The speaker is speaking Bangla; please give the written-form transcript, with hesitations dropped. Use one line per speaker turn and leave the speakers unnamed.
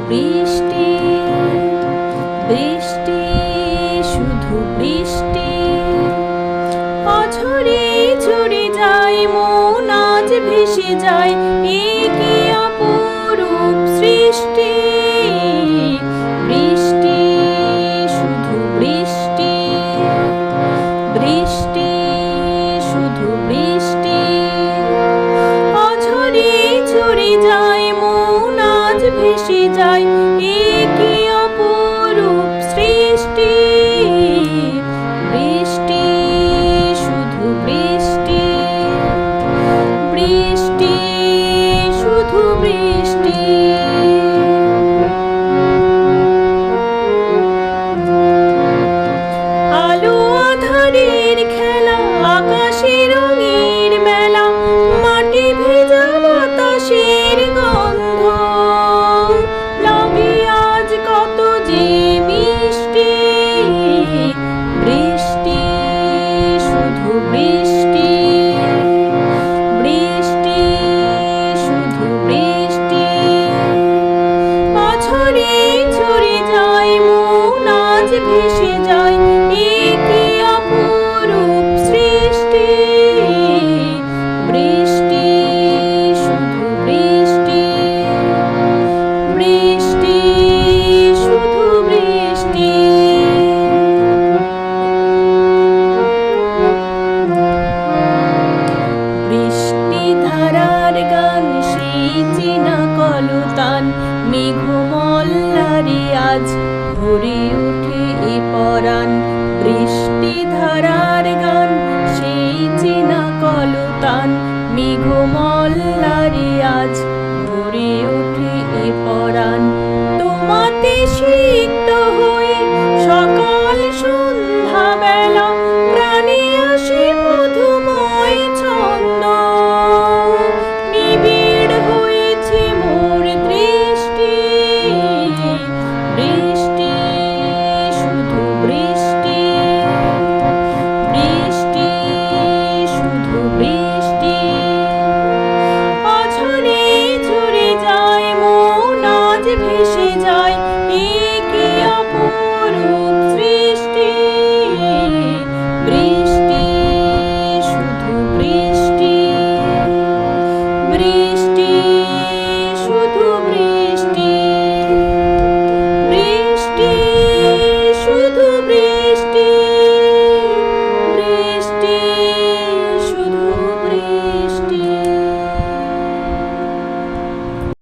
বৃষ্টি, বৃষ্টি, শুধু বৃষ্টি। অঝরে ঝরে যায় মন, আজ ভেসে যায়, এ কি অপরূপ সৃষ্টি। বৃষ্টি, শুধু বৃষ্টি, বৃষ্টি, শুধু বৃষ্টি। অঝরে ঝরে যায় মন, আজ ভেসে যায়, এ কি অপরূপ সৃষ্টি। বৃষ্টি, শুধু বৃষ্টি, বৃষ্টি, শুধু বৃষ্টি। আলো আঁধারের খেলা, আকাশে রঙের মেলা, মাটি ভেজা বাতাসের গন্ধ লাগে আজ কত যে মিষ্টি। বৃষ্টি, শুধু বৃষ্টি, বৃষ্টি, শুধু বৃষ্টি। অঝরে ঝরে যায় মন, আজ ভেসে যায়, এ কি অপরূপ সৃষ্টি। বৃষ্টি, শুধু বৃষ্টি, বৃষ্টি, শুধু বৃষ্টি। বৃষ্টি ধারার গান, সেই চেনা কলতান, মেঘমল্লারে আজ ভরে ওঠে এ পরাণ। বৃষ্টি ধারার গান, সেই চেনা কলতান, মেঘমল্লারে আজ